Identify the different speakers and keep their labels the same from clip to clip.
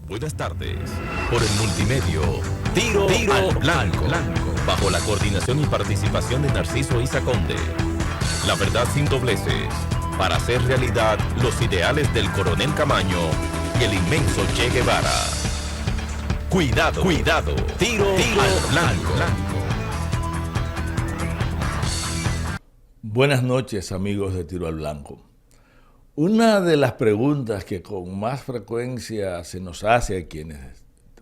Speaker 1: Buenas tardes. Por el multimedio, Tiro al Blanco. Bajo la coordinación y participación de Narciso Isa Conde. La verdad sin dobleces. Para hacer realidad los ideales del Coronel Camaño y el inmenso Che Guevara. Cuidado. Tiro al Blanco.
Speaker 2: Buenas noches, amigos de Tiro al Blanco. Una de las preguntas que con más frecuencia se nos hace a quienes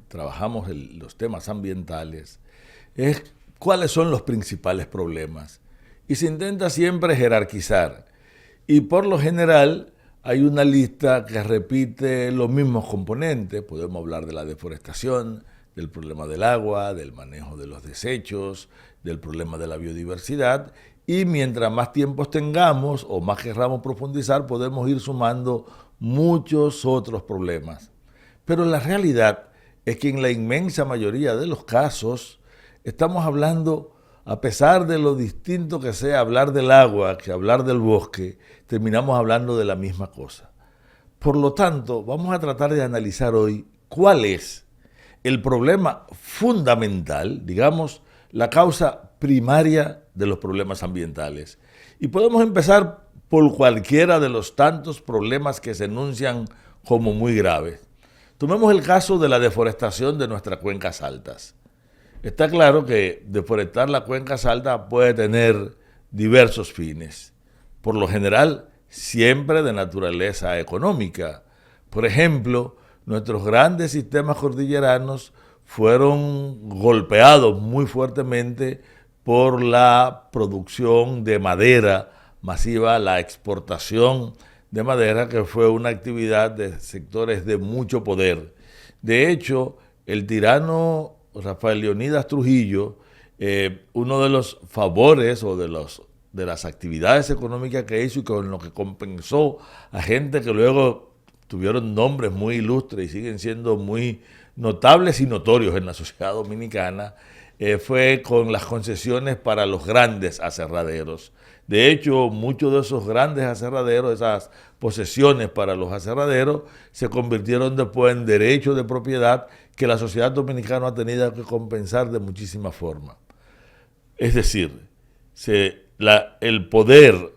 Speaker 2: trabajamos los temas ambientales es cuáles son los principales problemas. Y se intenta siempre jerarquizar. Y por lo general hay una lista que repite los mismos componentes. Podemos hablar de la deforestación, del problema del agua, del manejo de los desechos, del problema de la biodiversidad. Y mientras más tiempos tengamos o más querramos profundizar, podemos ir sumando muchos otros problemas. Pero la realidad es que en la inmensa mayoría de los casos estamos hablando, a pesar de lo distinto que sea hablar del agua que hablar del bosque, terminamos hablando de la misma cosa. Por lo tanto, vamos a tratar de analizar hoy cuál es el problema fundamental, digamos, la causa primaria de los problemas ambientales. Y podemos empezar por cualquiera de los tantos problemas que se enuncian como muy graves. Tomemos el caso de la deforestación de nuestras cuencas altas. Está claro que deforestar la cuenca alta puede tener diversos fines. Por lo general, siempre de naturaleza económica. Por ejemplo, nuestros grandes sistemas cordilleranos fueron golpeados muy fuertemente por la producción de madera masiva, la exportación de madera, que fue una actividad de sectores de mucho poder. De hecho, el tirano Rafael Leónidas Trujillo, uno de los favores o de las actividades económicas que hizo y con lo que compensó a gente que luego tuvieron nombres muy ilustres y siguen siendo muy notables y notorios en la sociedad dominicana, fue con las concesiones para los grandes aserraderos. De hecho, muchos de esos grandes aserraderos, esas posesiones para los aserraderos, se convirtieron después en derechos de propiedad que la sociedad dominicana ha tenido que compensar de muchísimas formas. Es decir, el poder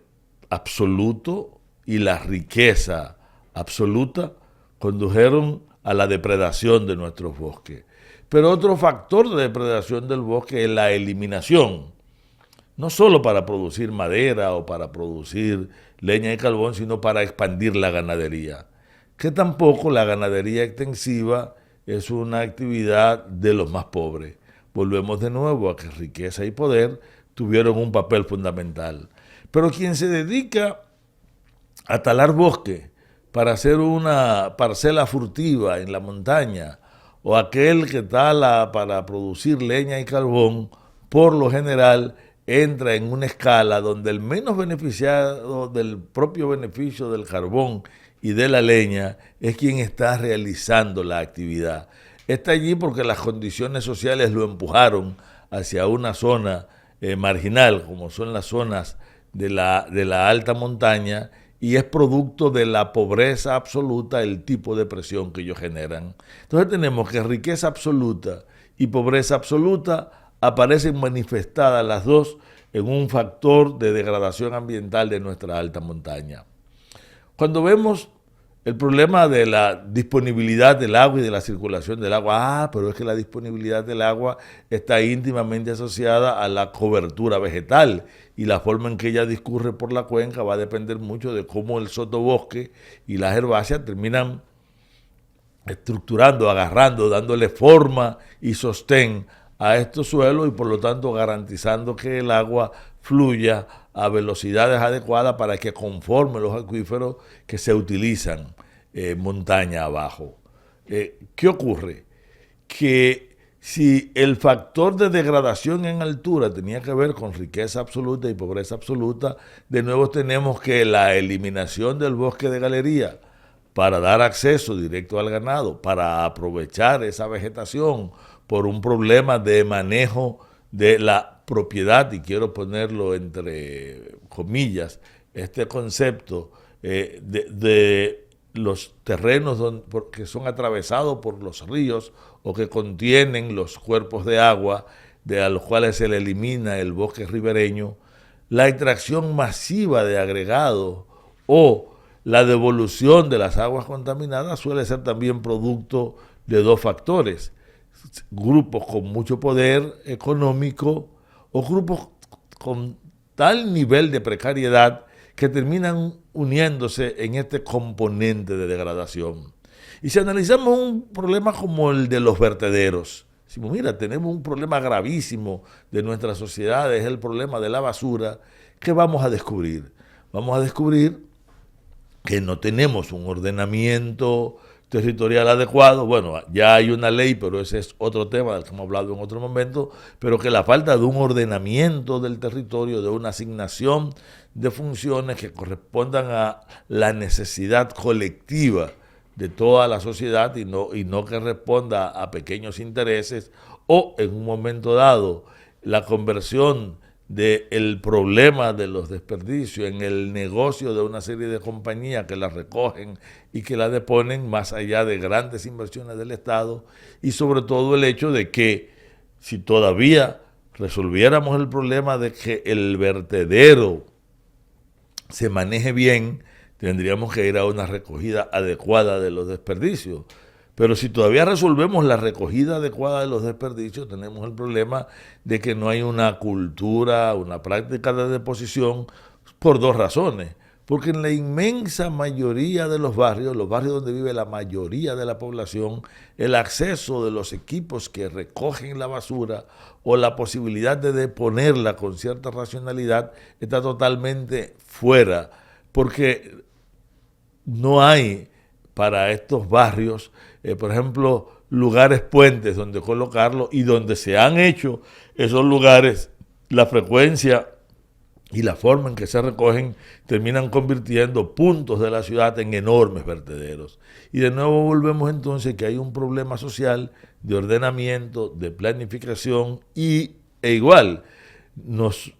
Speaker 2: absoluto y la riqueza absoluta condujeron a la depredación de nuestros bosques. Pero otro factor de depredación del bosque es la eliminación, no solo para producir madera o para producir leña y carbón, sino para expandir la ganadería, que tampoco la ganadería extensiva es una actividad de los más pobres. Volvemos de nuevo a que riqueza y poder tuvieron un papel fundamental. Pero quien se dedica a talar bosque para hacer una parcela furtiva en la montaña, o aquel que tala para producir leña y carbón, por lo general entra en una escala donde el menos beneficiado del propio beneficio del carbón y de la leña es quien está realizando la actividad. Está allí porque las condiciones sociales lo empujaron hacia una zona marginal, como son las zonas de la alta montaña, y es producto de la pobreza absoluta el tipo de presión que ellos generan. Entonces tenemos que riqueza absoluta y pobreza absoluta aparecen manifestadas las dos en un factor de degradación ambiental de nuestra alta montaña. Cuando vemos el problema de la disponibilidad del agua y de la circulación del agua, pero es que la disponibilidad del agua está íntimamente asociada a la cobertura vegetal y la forma en que ella discurre por la cuenca va a depender mucho de cómo el sotobosque y las herbáceas terminan estructurando, agarrando, dándole forma y sostén a estos suelos y por lo tanto garantizando que el agua fluya a velocidades adecuadas para que conforme los acuíferos que se utilizan montaña abajo. ¿Qué ocurre? Que si el factor de degradación en altura tenía que ver con riqueza absoluta y pobreza absoluta, de nuevo tenemos que la eliminación del bosque de galería para dar acceso directo al ganado, para aprovechar esa vegetación por un problema de manejo de la propiedad, y quiero ponerlo entre comillas, este concepto de los terrenos que son atravesados por los ríos o que contienen los cuerpos de agua, a los cuales se le elimina el bosque ribereño, la extracción masiva de agregados o la devolución de las aguas contaminadas suele ser también producto de dos factores: grupos con mucho poder económico o grupos con tal nivel de precariedad que terminan uniéndose en este componente de degradación. Y si analizamos un problema como el de los vertederos, decimos, mira, tenemos un problema gravísimo de nuestra sociedad, es el problema de la basura. ¿Qué vamos a descubrir? Vamos a descubrir que no tenemos un ordenamiento territorial adecuado. Bueno, ya hay una ley, pero ese es otro tema del que hemos hablado en otro momento, pero que la falta de un ordenamiento del territorio, de una asignación de funciones que correspondan a la necesidad colectiva de toda la sociedad y no que responda a pequeños intereses, o en un momento dado la conversión del problema de los desperdicios en el negocio de una serie de compañías que la recogen y que la deponen, más allá de grandes inversiones del Estado, y sobre todo el hecho de que si todavía resolviéramos el problema de que el vertedero se maneje bien, tendríamos que ir a una recogida adecuada de los desperdicios. Pero si todavía resolvemos la recogida adecuada de los desperdicios, tenemos el problema de que no hay una cultura, una práctica de deposición, por dos razones. Porque en la inmensa mayoría de los barrios donde vive la mayoría de la población, el acceso de los equipos que recogen la basura o la posibilidad de deponerla con cierta racionalidad está totalmente fuera, porque no hay para estos barrios, por ejemplo, lugares puentes donde colocarlo, y donde se han hecho esos lugares, la frecuencia y la forma en que se recogen terminan convirtiendo puntos de la ciudad en enormes vertederos. Y de nuevo volvemos entonces que hay un problema social de ordenamiento, de planificación, e igual nos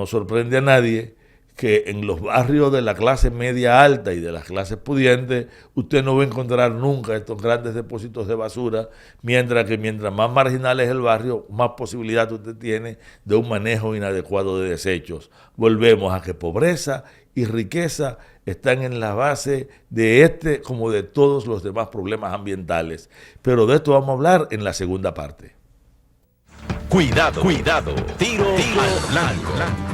Speaker 2: sorprende a nadie que en los barrios de la clase media alta y de las clases pudientes usted no va a encontrar nunca estos grandes depósitos de basura, mientras más marginal es el barrio, más posibilidad usted tiene de un manejo inadecuado de desechos. Volvemos a que pobreza y riqueza están en la base de este como de todos los demás problemas ambientales. Pero de esto vamos a hablar en la segunda parte.
Speaker 1: Cuidado, tiro al blanco.